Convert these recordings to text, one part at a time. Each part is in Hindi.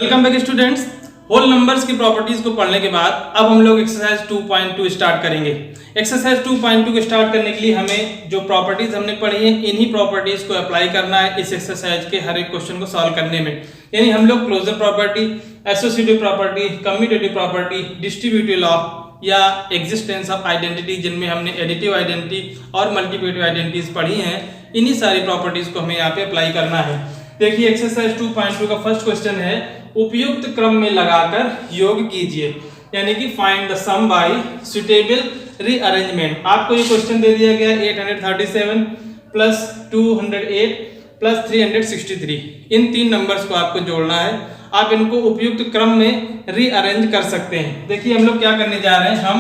Welcome back students. Whole numbers की प्रॉपर्टीज को पढ़ने के बाद अब हम लोग एक्सरसाइज 2.2 स्टार्ट करेंगे। एक्सरसाइज 2.2 को स्टार्ट करने के लिए हमें जो प्रॉपर्टीज हमने पढ़ी है इन्हीं प्रॉपर्टीज को अप्लाई करना है इस एक्सरसाइज के हर एक क्वेश्चन को सॉल्व करने में। यानी हम लोग closure property, associative property, commutative property, distributive law या एग्जिस्टेंस ऑफ आइडेंटिटी, जिनमें हमने एडिटिव आइडेंटिटी और मल्टीप्लिकेटिव आइडेंटिटीज पढ़ी हैं, इन्हीं सारी प्रॉपर्टीज को हमें यहाँ पे अप्लाई करना है। देखिए एक्सरसाइज 2.2 का फर्स्ट क्वेश्चन है, उपयुक्त क्रम में लगाकर योग कीजिए, यानी कि find the sum by suitable rearrangement. आपको ये क्वेश्चन दे दिया गया 837 प्लस 208 प्लस 363, इन तीन नंबर्स को आपको जोड़ना है। आप इनको उपयुक्त क्रम में रीअरेंज कर सकते हैं। देखिए हम लोग क्या करने जा रहे हैं, हम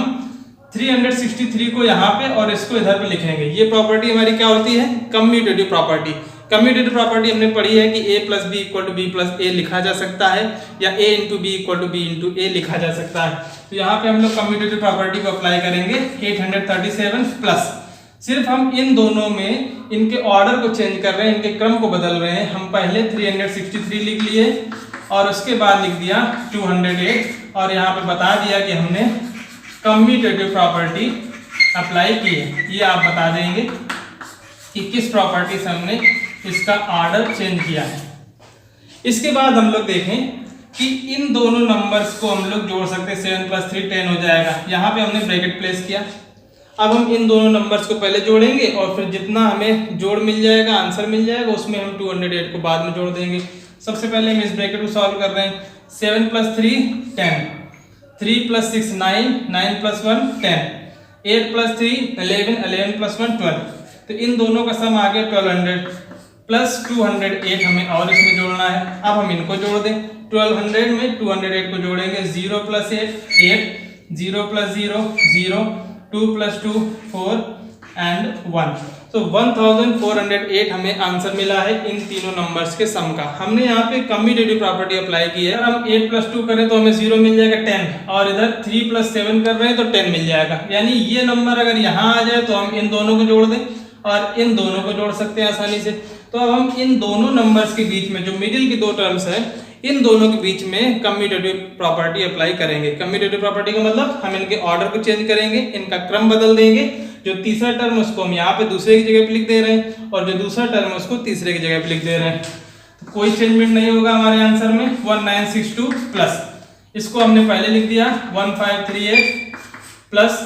363 को यहाँ पे और इसको इधर पे लिखेंगे। ये प्रॉपर्टी हमारी क्या होती है, कम्यूटेटिव प्रॉपर्टी। कम्यूटेटिव प्रॉपर्टी हमने पढ़ी है कि a plus b equal to b plus a लिखा जा सकता है या a into b equal to b into a लिखा जा सकता है। तो यहाँ पे हम लोग कम्यूटेटिव प्रॉपर्टी को अप्लाई करेंगे 837 प्लस, सिर्फ हम इन दोनों में इनके ऑर्डर को चेंज कर रहे हैं, इनके क्रम को बदल रहे हैं। हम पहले 363 लिख लिए और उसके बाद लिख दिया 208 और यहाँ पे बता दिया कि हमने कम्यूटेटिव प्रॉपर्टी अप्लाई की है। ये आप बता देंगे कि किस प्रॉपर्टी से हमने इसका ऑर्डर चेंज किया है। इसके बाद हम लोग देखें कि इन दोनों नंबर्स को हम लोग जोड़ सकते हैं। 7 प्लस 3 10 हो जाएगा। यहाँ पे हमने ब्रैकेट प्लेस किया। अब हम इन दोनों नंबर्स को पहले जोड़ेंगे और फिर जितना हमें जोड़ मिल जाएगा, आंसर मिल जाएगा, उसमें हम 208 को बाद में जोड़ देंगे। सबसे पहले हम इस ब्रैकेट को सॉल्व कर रहे हैं। 7 plus 3 10, 3 plus 6 9, 9 plus 1 10, 8 plus 3 11, 11 plus 1 12। तो इन दोनों का सम आ गया 1200 प्लस 208 हमें और इसमें जोड़ना है। अब हम इनको जोड़ दें। 1200 में 208 को जोड़ेंगे। 0 प्लस 8 0 प्लस 0 0, 2 प्लस 2 4 एंड 1। तो 1408 हमें आंसर मिला है इन तीनों नंबर्स के सम का। हमने यहाँ पे कम्यूटेटिव प्रॉपर्टी अप्लाई की है। हम 8 प्लस 2 करें तो हमें 0 मिल जाएगा 10 और इधर 3 प्लस 7 कर रहे हैं तो 10 मिल जाएगा। यानी ये नंबर अगर यहाँ आ जाए तो हम इन दोनों को जोड़ दें और इन दोनों को जोड़ सकते हैं आसानी से। तो अब हम इन दोनों नंबर्स के बीच में जो मिडिल की दो टर्म्स है, इन दोनों के बीच में कम्यूटेटिव प्रॉपर्टी अप्लाई करेंगे। कम्यूटेटिव प्रॉपर्टी का मतलब हम इनके ऑर्डर को चेंज करेंगे, इनका क्रम बदल देंगे। जो तीसरा टर्म उसको हम यहाँ पे दूसरे की जगह पे लिख दे रहे हैं और जो दूसरा टर्म उसको तीसरे की जगह पे लिख दे रहे हैं। तो कोई चेंजमेंट नहीं होगा हमारे आंसर में। 1962 प्लस, इसको हमने पहले लिख दिया 1538 प्लस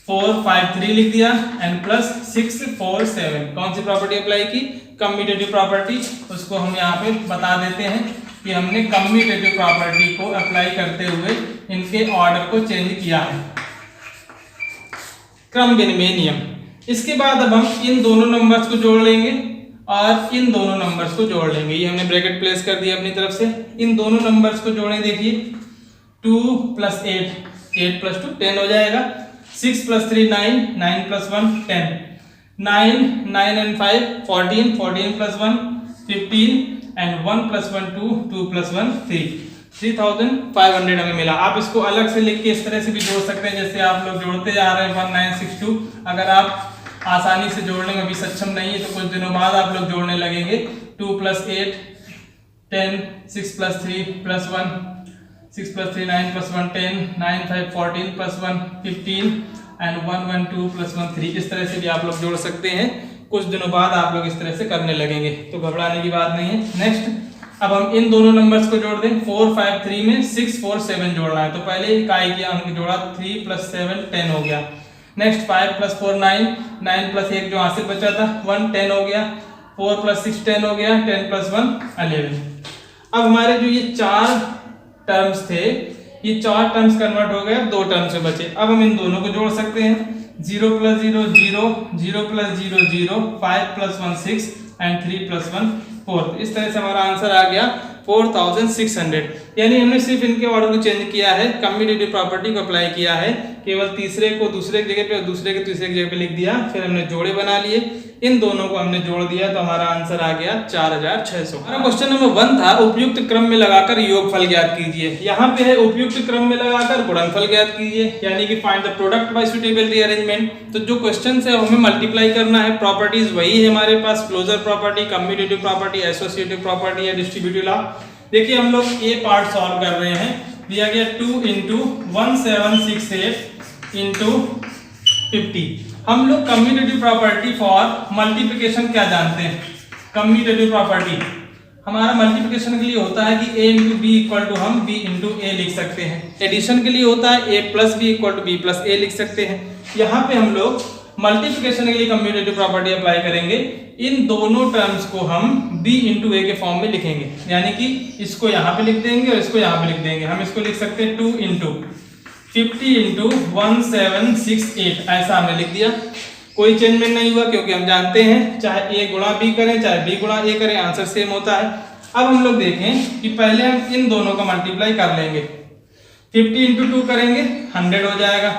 453 लिख दिया एंड प्लस 647। कौन सी प्रॉपर्टी अप्लाई की, कम्यूटेटिव प्रॉपर्टी। उसको हम यहाँ पे बता देते हैं कि हमने कम्यूटेटिव प्रॉपर्टी को अप्लाई करते हुए इनके ऑर्डर को चेंज किया है, क्रम विनिमय नियम। इसके बाद अब हम इन दोनों नंबर्स को जोड़ लेंगे और इन दोनों नंबर्स को जोड़ लेंगे। ये हमने ब्रैकेट प्लेस कर दिया अपनी तरफ से। इन दोनों नंबर्स को जोड़ें। देखिए 2 प्लस 8 8 प्लस 2 10 हो जाएगा। 6 plus 3 9, 9 plus 1 10, 9 9 and 5 14, 14 plus 1 15 and 1 plus 1 2, 2 plus 1 3, 3500 हमें मिला। आप इसको अलग से लिख के इस तरह से भी जोड़ सकते हैं जैसे आप लोग जोड़ते जा रहे हैं 1962। अगर आप आसानी से जोड़ने में भी सक्षम नहीं है तो कुछ दिनों बाद आप लोग जोड़ने लगेंगे। 2 plus 8 10, 6 plus 3 plus 1, 6 plus 3 9 plus 1 10, 9 5 14 plus 1 15 and 1 1 2 plus 1 3। इस तरह से भी आप लोग जोड़ सकते हैं। कुछ दिनों बाद आप लोग इस तरह से करने लगेंगे, तो घबराने की बात नहीं है। नेक्स्ट, अब हम इन दोनों नंबर्स को जोड़ दें। 4 5 3 में 6 4 7 जोड़ना है। तो पहले इकाई किया हमने जोड़ा, 3 प्लस 7 10 हो गया। नेक्स्ट 5 प्लस 4 9, 9 प्लस 1 जो यहाँ से बचा था 1 10 हो गया। 4 प्लस 6 10 हो गया। 10 प्लस 1 11। अब हमारे जो ये चार टर्म्स थे, ये चार टर्म्स कन्वर्ट हो गए, 2 टर्म्स से बचे। अब हम इन दोनों को जोड़ सकते हैं। 0 plus 0 0, 0 plus 0 0, 5 plus 1 6 and 3 plus 1 4। इस तरह से हमारा आंसर आ गया 4600। यानी हमने सिर्फ इनके ऑर्डर को चेंज किया है, कम्यूटेटिव प्रॉपर्टी को अप्लाई किया है, केवल तीसरे को दूसरे की जगह पे और दूसरे के तीसरे की जगह पे लिख दिया। फिर हमने जोड़े बना लिए, इन दोनों को हमने जोड़ दिया तो हमारा आंसर आ गया 4600। हमारा क्वेश्चन नंबर 1 था, उपयुक्त क्रम में लगाकर योगफल ज्ञात कीजिए। यहाँ पे है उपयुक्त क्रम में लगाकर गुणनफल ज्ञात कीजिए, यानी कि find the product bye suitable rearrangement. तो जो क्वेश्चन है हमें मल्टीप्लाई करना है। प्रॉपर्टीज वही है हमारे पास, closure property, commutative property, associative property या डिस्ट्रीब्यूटिव लॉ। देखिए हम लोग ए पार्ट सॉल्व कर रहे हैं। दिया गया 2 इंटू 1768 इंटू 50। हम लोग कम्यूटेटिव प्रॉपर्टी फॉर मल्टीप्लिकेशन क्या जानते हैं? कम्यूटेटिव प्रॉपर्टी हमारा मल्टीप्लिकेशन के लिए होता है कि a into b equal to हम b इंटू ए लिख सकते हैं। एडिशन के लिए होता है a plus b equal to b plus a लिख सकते हैं। यहाँ पे हम लोग मल्टीप्लिकेशन के लिए कम्यूटेटिव प्रॉपर्टी अप्लाई करेंगे। इन दोनों टर्म्स को हम b इंटू ए के फॉर्म में लिखेंगे, यानी कि इसको यहाँ पे लिख देंगे और इसको यहाँ पे लिख देंगे। हम इसको लिख सकते हैं 2 इंटू 50 इंटू 1768, ऐसा हमने लिख दिया। कोई चेंजमेंट नहीं हुआ क्योंकि हम जानते हैं चाहे a गुणा b करें चाहे b गुणा a करें आंसर सेम होता है। अब हम लोग देखें कि पहले हम इन दोनों का मल्टीप्लाई कर लेंगे। 50 इंटू 2 करेंगे 100 हो जाएगा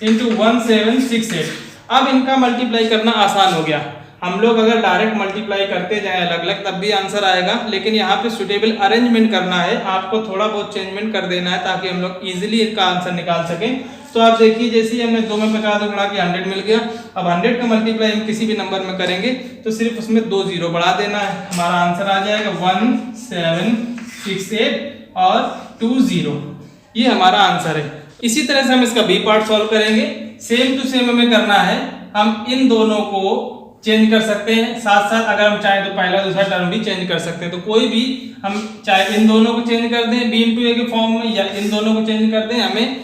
इंटू 1768। अब इनका मल्टीप्लाई करना आसान हो गया। हम लोग अगर डायरेक्ट मल्टीप्लाई करते जाएं अलग अलग तब भी आंसर आएगा, लेकिन यहाँ पे सुटेबल अरेंजमेंट करना है, आपको थोड़ा बहुत चेंजमेंट कर देना है ताकि हम लोग इजीली इनका आंसर निकाल सकें। तो आप देखिए जैसे ही हमने 2 में 50 गुणा किया 100 मिल गया। अब 100 का मल्टीप्लाई हम किसी भी नंबर में करेंगे तो सिर्फ उसमें 2 जीरो बढ़ा देना है, हमारा आंसर आ जाएगा 1768 और 20। ये हमारा आंसर है। इसी तरह से हम इसका बी पार्ट सॉल्व करेंगे। सेम टू सेम हमें करना है, हम इन दोनों को चेंज कर सकते हैं, साथ साथ अगर हम चाहें तो पहला दूसरा टर्म भी चेंज कर सकते हैं। तो कोई भी हम चाहे इन दोनों को चेंज कर दें बी इंटू ए के फॉर्म में या इन दोनों को चेंज कर दें, हमें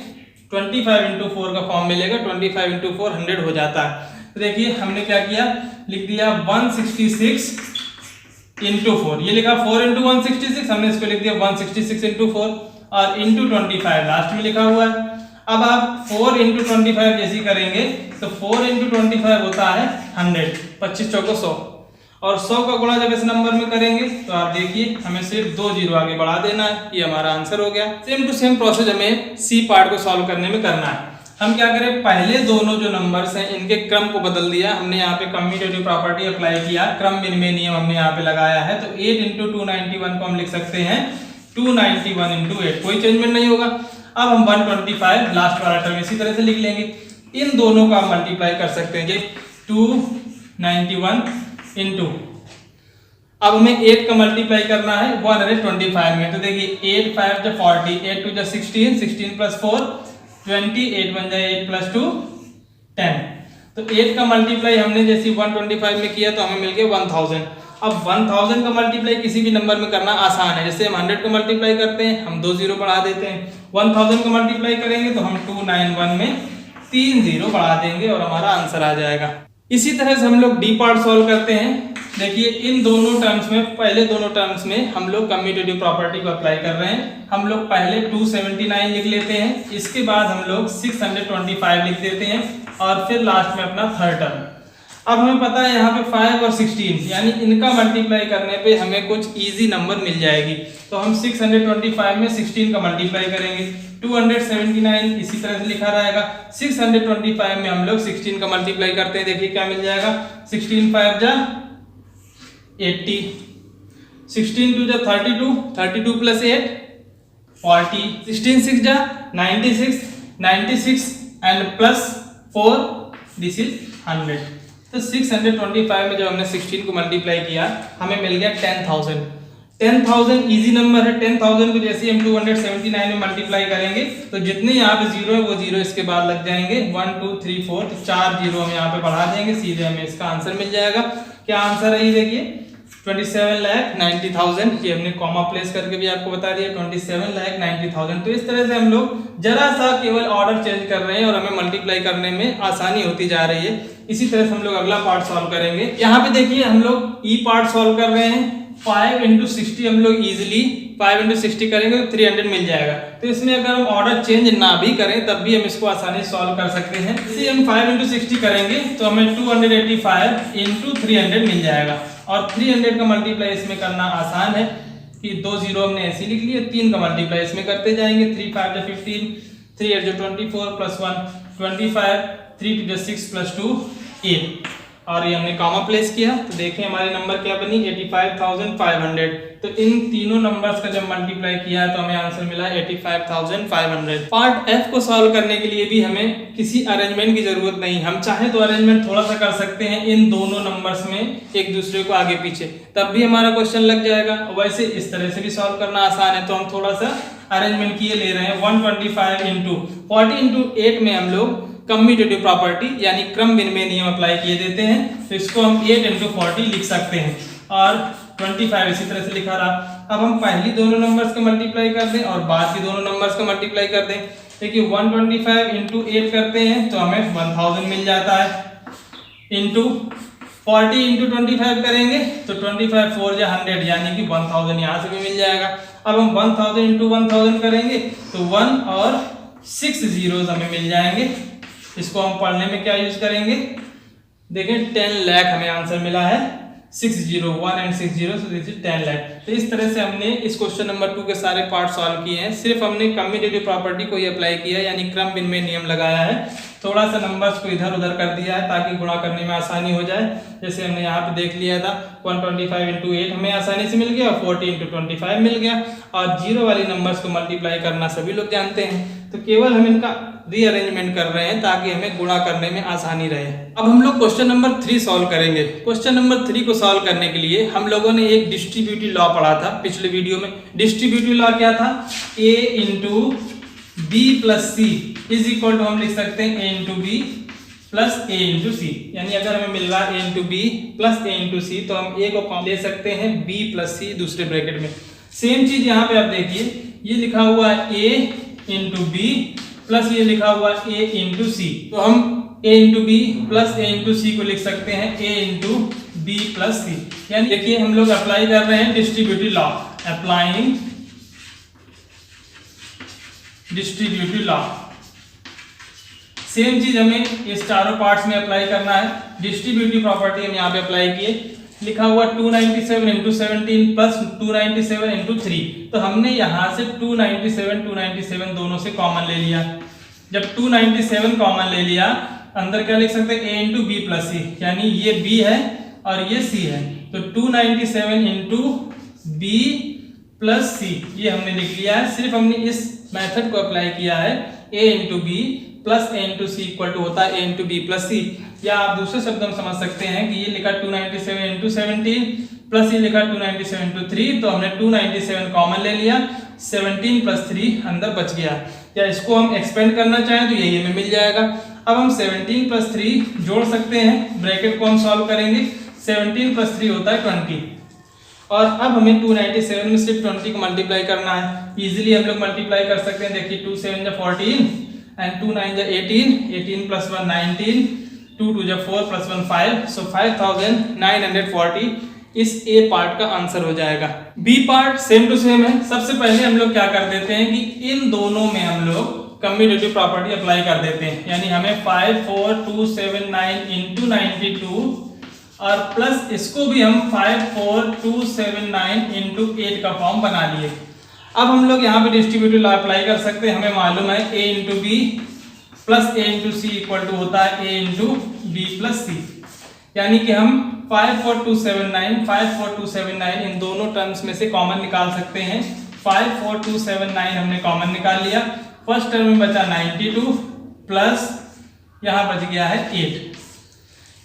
25 इंटू 4 का फॉर्म मिलेगा। 25 इंटू 4 100 हो जाता है। तो देखिए हमने क्या किया, लिख दिया 166 इंटू 4, ये लिखा 4 इंटू 166, हमने इसको लिख दिया 166 इंटू 4 और इंटू 25 लास्ट में लिखा हुआ है। अब आप 4 इंटू 25 जैसी करेंगे तो 4 इंटू 25 होता है 100, 25 चौको 100, और 100 का गुणा जब इस नंबर में करेंगे तो आप देखिए हमें सिर्फ 2 जीरो आगे बढ़ा देना है। ये हमारा आंसर हो गया। सेम टू सेम प्रोसेस हमें सी पार्ट को सॉल्व करने में करना है। हम क्या करें, पहले दोनों जो नंबर्स हैं इनके क्रम को बदल दिया हमने। यहाँ पे कम्यूटेटिव प्रॉपर्टी अप्लाई किया, क्रम विनिमय नियम हमने यहाँ पे लगाया है। तो 8 इंटू 291 को हम लिख सकते हैं 291 इंटू 8, कोई चेंजमेंट नहीं होगा। अब हम 125 लास्ट वाला टर्म इसी तरह से लिख लेंगे। इन दोनों का हम मल्टीप्लाई कर सकते हैं जी 291 इंटू, अब हमें 8 का मल्टीप्लाई करना है 125 में। तो देखिए 8 5 जा 40, 8 2 जा 16, 16 प्लस 4 20, 8 1 जा 8 प्लस 2 10। तो 8 का मल्टीप्लाई हमने जैसे 125 में किया तो हमें मिल गया 1000। अब 1000 का मल्टीप्लाई किसी भी नंबर में करना आसान है। जैसे हम 100 को मल्टीप्लाई करते हैं हम 2 जीरो बढ़ा देते हैं, 1000 को मल्टीप्लाई करेंगे तो हम 291 में 3 जीरो बढ़ा देंगे और हमारा आंसर आ जाएगा। इसी तरह से हम लोग डी पार्ट सॉल्व करते हैं। देखिए इन दोनों टर्म्स में, पहले दोनों टर्म्स में हम लोग कम्यूटेटिव प्रॉपर्टी को अप्लाई कर रहे हैं। हम लोग पहले 279 लिख लेते हैं, इसके बाद हम लोग 625 लिख देते हैं और फिर लास्ट में अपना थर्ड टर्म। अब हमें पता है यहाँ पे 5 और 16 यानी इनका मल्टीप्लाई करने पे हमें कुछ इजी नंबर मिल जाएगी। तो हम 625 में 16 का मल्टीप्लाई करेंगे, 279 इसी तरह से लिखा रहेगा। 625 में हम लोग 16 का मल्टीप्लाई करते हैं, देखिए क्या मिल जाएगा 16 5 जा 80, 16 2 जा 32, 32 प्लस 8 40, 16 6 जा 96, 96 एंड प्लस 4 दिस इज 100। तो 625 में जब हमने 16 को मल्टीप्लाई किया हमें मिल गया 10,000। 10,000 इजी नंबर है। 10,000 को जैसे हम 279 में मल्टीप्लाई करेंगे तो जितने यहाँ पे जीरो है वो जीरो इसके बाद लग जाएंगे 1 2 3 4, तो 4 जीरो हम यहाँ पे बढ़ा देंगे, सीधे हमें इसका आंसर मिल जाएगा। क्या आंसर है ये देखिए 27,90,000। ये हमने कॉमा प्लेस करके भी आपको बता दिया 27,90,000। तो इस तरह से हम लोग जरा सा केवल ऑर्डर चेंज कर रहे हैं और हमें मल्टीप्लाई करने में आसानी होती जा रही है। इसी तरह से हम लोग अगला पार्ट सॉल्व करेंगे। यहाँ पे देखिए हम लोग ई पार्ट सॉल्व कर रहे हैं। 5 इंटू 60 हम लोग इजिली 5 इंटू 60 करेंगे तो 300 मिल जाएगा। तो इसमें अगर हम ऑर्डर चेंज ना भी करें तब भी हम इसको आसानी से सॉल्व कर सकते हैं। इसे हम 5 इंटू 60 करेंगे तो हमें 285 इंटू 300 मिल जाएगा। और 300 का मल्टीप्लाई इसमें करना आसान है कि 2 जीरो हमने ऐसे लिख लिए, 3 का मल्टीप्लाई इसमें करते जाएंगे। 3 5 जा 15, 3 8 जा 24 प्लस 1 25, 3 2 जा 6 प्लस 2 8। और ये हमने कॉमा प्लेस किया तो देखें हमारे नंबर क्या बनी 85,500। तो इन तीनों नंबर्स का जब मल्टीप्लाई किया तो हमें आंसर मिला 85,500। पार्ट एफ को सॉल्व करने के लिए भी हमें किसी अरेंजमेंट की जरूरत नहीं, हम चाहे तो अरेंजमेंट थोड़ा सा कर सकते हैं इन दोनों नंबर्स में एक दूसरे को आगे पीछे, तब भी हमारा क्वेश्चन लग जाएगा। वैसे इस तरह से भी सॉल्व करना आसान है, तो हम थोड़ा सा अरेंजमेंट किए ले रहे हैं। 125 इंटू 40 इंटू 8 में हम लोग कम्यूटेटिव प्रॉपर्टी यानी क्रम विनिमय नियम अप्लाई किए देते हैं, तो इसको हम 8 इंटू 40 लिख सकते हैं और 25 इसी तरह से लिखा रहा। अब हम पहली दोनों नंबर्स का मल्टीप्लाई कर दें और बाद की दोनों नंबर्स का मल्टीप्लाई कर दें। देखिए 125 इंटू 8 करते हैं तो हमें 1000 मिल जाता है। इंटू 40 इंटू 25 करेंगे तो 25 4 जा 100 यानी कि 1000 यहाँ से भी मिल जाएगा। अब हम 1000 इंटू 1000 करेंगे तो 1 और 6 zeros हमें मिल जाएंगे। इसको हम पढ़ने में क्या यूज करेंगे, देखें 10 लाख हमें आंसर मिला है। 6 0 1 and 6 0 so this is 10 lakh. तो इस तरह से हमने इस क्वेश्चन नंबर 2 के सारे पार्ट सॉल्व किए हैं। सिर्फ हमने कम्यूटेटिव प्रॉपर्टी को ही अप्लाई किया है यानी क्रम विनिमय नियम लगाया है, थोड़ा सा नंबर्स को इधर उधर कर दिया है ताकि गुणा करने में आसानी हो जाए। जैसे हमने यहाँ पे देख लिया था 125 इंटू 8 हमें आसानी से मिल गया, 40 इंटू 25 मिल गया और जीरो वाली नंबर्स को मल्टीप्लाई करना सभी लोग जानते हैं, तो केवल हम इनका रीअरेंजमेंट कर रहे हैं ताकि हमें गुणा करने में आसानी रहे। अब हम लोग क्वेश्चन नंबर 3 सॉल्व करेंगे। क्वेश्चन नंबर 3 को सॉल्व करने के लिए हम लोगों ने एक डिस्ट्रीब्यूटिव लॉ पढ़ा था पिछले वीडियो में। डिस्ट्रीब्यूटिव लॉ क्या था, a into b plus c is equal to हम लिख सकते हैं a into b plus a into c, यानी अगर हमें मिल रहा है a into b plus a into c तो हम a को ले सकते हैं b प्लस सी दूसरे ब्रैकेट में। सेम चीज यहाँ पे आप देखिए, ये लिखा हुआ है a इंटू बी प्लस ये लिखा हुआ a इंटू सी, तो हम a into b plus a into c को लिख सकते हैं a into b plus c. यानी देखिए हम लोग अप्लाई कर रहे हैं distributive law, applying distributive law. Same चीज हमें इस चारों पार्ट्स में अप्लाई करना है। डिस्ट्रीब्यूटिव प्रॉपर्टी हम यहाँ पे अप्लाई किए, लिखा हुआ 297 इंटू 17 प्लस 297 इंटू 3, तो हमने यहाँ से 297 दोनों से कॉमन ले लिया। जब 297 कॉमन ले लिया, अंदर क्या लिख सकते हैं a into b plus c, यानी ये b है और ये c है, तो 297 इंटू बी प्लस सी ये हमने लिख लिया है। सिर्फ हमने इस मेथड को अप्लाई किया है, a into b plus a into c equal to होता है a into b plus c, या आप दूसरे शब्दों में समझ सकते हैं कि ये लिखा 297 इंटू 17 प्लस ये लिखा 297 इंटू 3, तो हमने 297 कॉमन ले लिया, 17 प्लस 3 अंदर बच गया। या इसको हम एक्सपेंड करना चाहें तो यही हमें मिल जाएगा। अब हम 17 प्लस 3 जोड़ सकते हैं, ब्रैकेट को हम सॉल्व करेंगे, 17 प्लस 3 होता है 20, और अब हमें 297 में सिर्फ 20 को मल्टीप्लाई करना है। इजीली हम लोग मल्टीप्लाई कर सकते हैं, देखिए 2 7 जा 14 एंड 2 9 जा 18, 18 प्लस 1 19, 2 2 जा 4 प्लस 1 5, सो 5940 इस ए पार्ट का आंसर हो जाएगा। B part same to same है। सबसे पहले हम लोग क्या कर देते हैं कि इन दोनों में हम लोग कम्यूटेटिव प्रॉपर्टी अप्लाई कर देते हैं, यानी हमें 54279 इंटू 92 और प्लस इसको भी हम 54279 इंटू 8 का फॉर्म बना लिए। अब हम लोग यहाँ पे डिस्ट्रीब्यूटिव लॉ अप्लाई कर सकते हैं। हमें मालूम है a into b plus a into c equal to होता है a into b plus c, यानी कि हम 54279 इन दोनों टर्म्स में से कॉमन निकाल सकते हैं। 54279 हमने कॉमन निकाल लिया, फर्स्ट टर्म में बचा 92 प्लस यहाँ बच गया है 8।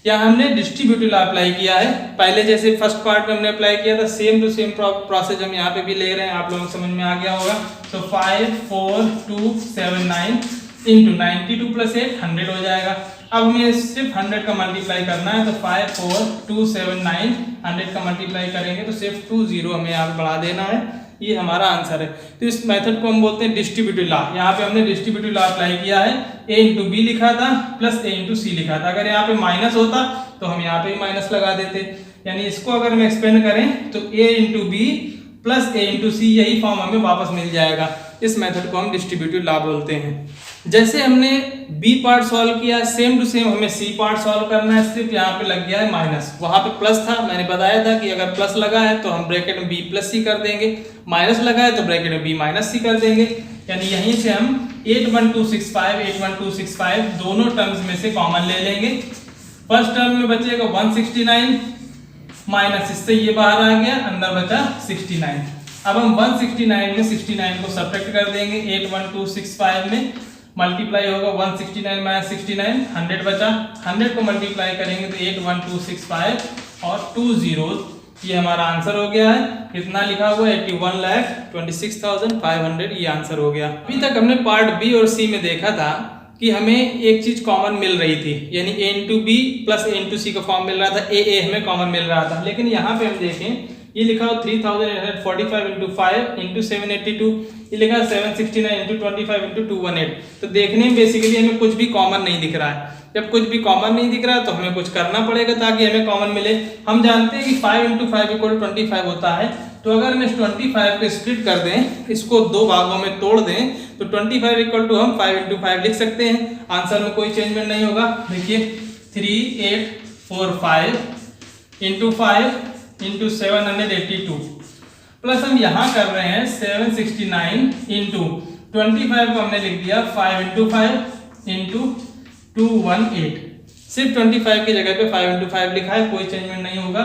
यहाँ हमने डिस्ट्रीब्यूटिव लॉ अप्लाई किया है, पहले जैसे फर्स्ट पार्ट में हमने अप्लाई किया था, सेम टू सेम प्रोसेस हम यहाँ पे भी ले रहे हैं, आप लोगों को समझ में आ गया होगा। तो 54279 इंटू 92 प्लस 8 100 हो जाएगा। अब हमें सिर्फ 100 का मल्टीप्लाई करना है, तो 54279 100 का मल्टीप्लाई करेंगे तो सिर्फ 20 हमें यहाँ पे बढ़ा देना है, ये हमारा आंसर है। तो इस मेथड को हम बोलते हैं डिस्ट्रीब्यूटिव लॉ। यहाँ पे हमने डिस्ट्रीब्यूटिव लॉ अप्लाई किया है, a इंटू बी लिखा था प्लस a इंटू सी लिखा था। अगर यहाँ पे माइनस होता तो हम यहाँ पे भी माइनस लगा देते, यानी इसको अगर हम एक्सपेंड करें तो a into b plus a into c यही फॉर्म हमें वापस मिल जाएगा। इस मेथड को हम डिस्ट्रीब्यूटिव लॉ बोलते हैं। जैसे हमने b पार्ट सॉल्व किया, सेम टू सेम हमें c पार्ट सॉल्व करना है, सिर्फ यहाँ पे लग गया है माइनस, वहां पे प्लस था। मैंने बताया था कि अगर प्लस लगा है तो हम ब्रैकेट में b प्लस सी कर देंगे, माइनस लगा है तो ब्रैकेट में b माइनस सी कर देंगे। यानी यहीं से हम 81265 दोनों टर्म्स में से कॉमन ले लेंगे, फर्स्ट टर्म में बचेगा 169 माइनस इससे ये बाहर आ गया, अंदर बचा 69। अब हम 169 में 69 को सब्ट्रैक्ट कर देंगे, 81265 में मल्टीप्लाई होगा 169 माइनस 69, 100 बचा, 100 को मल्टीप्लाई करेंगे तो 81265 और 2 zeros, ये हमारा आंसर हो गया है। कितना लिखा हुआ है 81,26,500, ये आंसर हो गया। अभी तक हमने पार्ट बी और सी में देखा था कि हमें एक चीज कॉमन मिल रही थी, यानी a into b plus a into c का फॉर्म मिल रहा था, a हमें कॉमन मिल रहा था। लेकिन यहाँ पे हम देखें ये लिखा हो 3845 इंटू 5 इंटू 782, ये लिखा है 769 इंटू 25 इंटू 218। तो देखने में बेसिकली हमें कुछ भी कॉमन नहीं दिख रहा है। जब कुछ भी कॉमन नहीं दिख रहा है तो हमें कुछ करना पड़ेगा ताकि हमें कॉमन मिले। हम जानते हैं कि 5 इंटू 5 इक्वल 25 होता है, तो अगर हम इस 25 को स्प्लिट कर दें, इसको दो भागों में तोड़ दें, तो 25 इक्वल टू हम 5 इंटू 5 लिख सकते हैं। आंसर में कोई चेंजमेंट नहीं होगा। देखिए 3845 इंटू 5 इंटू 782 प्लस हम यहाँ कर रहे हैं 769 इंटू 25 को हमने लिख दिया 5 इंटू 5 इंटू 218। सिर्फ 25 की जगह पे 5 इंटू 5 लिखा है, कोई चेंजमेंट नहीं होगा।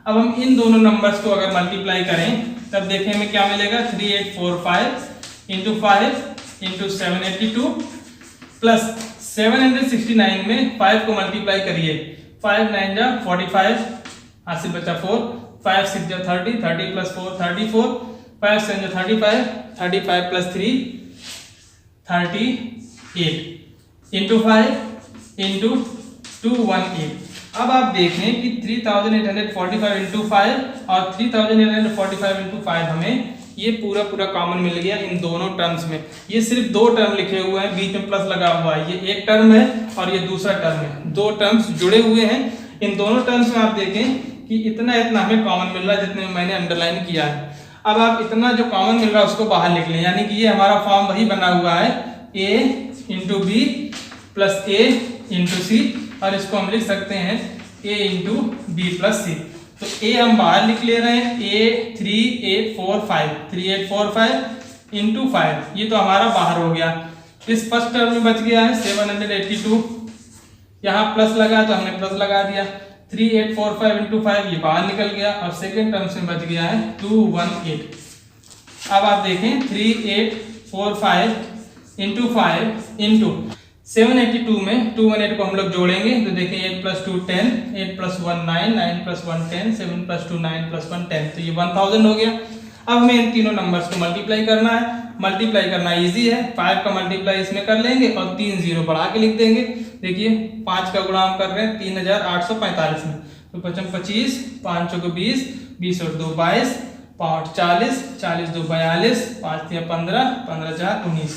अब हम इन दोनों नंबर्स को अगर मल्टीप्लाई करें तब देखें हमें क्या मिलेगा, 3845 इंटू 5 इंटू 782 प्लस 769 में 5 को मल्टीप्लाई करिए, 5 9 जा 45, हाथ से बचा 4, 5 6 जा 30, 30 प्लस 4 34, 5 7 जा 35, 35 प्लस 3 38 इंटू 5 इंटू 218। अब आप देखें कि 3845 इंटू 5 और 3845 इंटू 5 हमें ये पूरा कॉमन मिल गया इन दोनों टर्म्स में। ये सिर्फ दो टर्म लिखे हुए हैं, बीच में प्लस लगा हुआ है, ये एक टर्म है और ये दूसरा टर्म है, दो टर्म्स जुड़े हुए हैं। इन दोनों टर्म्स में आप देखें कि इतना हमें कॉमन मिल रहा है जितने में मैंने अंडरलाइन किया है। अब आप इतना जो कॉमन मिल रहा है उसको बाहर लिख लें, यानी कि ये हमारा फॉर्म वही बना हुआ है a into b plus a into c, और इसको हम लिख सकते हैं a into b plus c. तो a हम बाहर लिख ले रहे हैं, a 3845 इंटू 5, ये तो हमारा बाहर हो गया। इस फर्स्ट टर्म में बच गया है 782, यहाँ प्लस लगा तो हमने प्लस लगा दिया, 3845 इंटू 5 ये बाहर निकल गया, और सेकेंड टर्म्स में बच गया है 218। अब आप देखें 3845 इंटू 5 इंटू 782 में 218 को हम लोग जोड़ेंगे तो देखिए 8 plus 2 10, 8 plus 1 9, 9 plus 1 10, 7 plus 2 9 plus 1 10, तो ये 1000 हो गया। अब हमें इन तीनों नंबर्स को मल्टीप्लाई करना है। मल्टीप्लाई करना इजी है, 5 का मल्टीप्लाई इसमें कर लेंगे और 3 जीरो बढ़ा के लिख देंगे। देखिए 5 का गुणा हम कर रहे हैं 3845 में, तो 55 25, 5 चौको 20, 20 और 2 22, 5 40, 40 2 42, 5 3 15, 15 4 19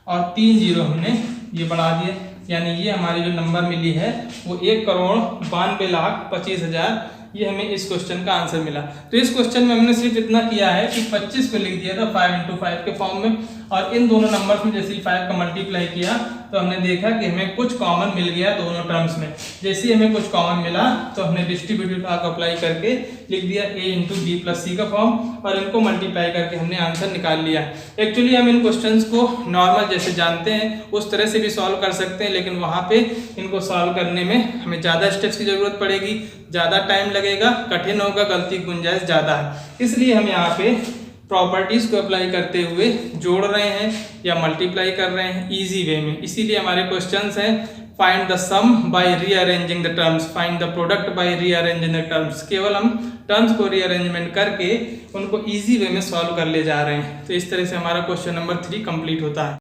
और 3 जीरो हमने ये बढ़ा दिए, यानी ये हमारी जो नंबर मिली है वो 1,92,25,000, ये हमें इस क्वेश्चन का आंसर मिला। तो इस क्वेश्चन में हमने सिर्फ इतना किया है कि 25 को लिख दिया था 5 इंटू 5 के फॉर्म में, और इन दोनों नंबर्स में जैसे ही 5 का मल्टीप्लाई किया तो हमने देखा कि हमें कुछ कॉमन मिल गया दोनों टर्म्स में। जैसे ही हमें कुछ कॉमन मिला तो हमने डिस्ट्रीब्यूटिव लॉ को अप्लाई करके लिख दिया a इंटू बी प्लस सी का फॉर्म, और इनको मल्टीप्लाई करके हमने आंसर निकाल लिया। एक्चुअली हम इन क्वेश्चंस को नॉर्मल जैसे जानते हैं उस तरह से भी सॉल्व कर सकते हैं, लेकिन वहाँ पे इनको सॉल्व करने में हमें ज़्यादा स्टेप्स की जरूरत पड़ेगी, ज़्यादा टाइम लगेगा, कठिन होगा, गलती की गुंजाइश ज़्यादा है। इसलिए हम यहाँ पे प्रॉपर्टीज को अप्लाई करते हुए जोड़ रहे हैं या मल्टीप्लाई कर रहे हैं इजी वे में। इसीलिए हमारे क्वेश्चंस हैं find the sum by rearranging the terms, find the product by rearranging the terms. केवल हम टर्म्स को रीअरेंजमेंट करके उनको इजी वे में सॉल्व कर ले जा रहे हैं। तो इस तरह से हमारा क्वेश्चन नंबर 3 कंप्लीट होता है।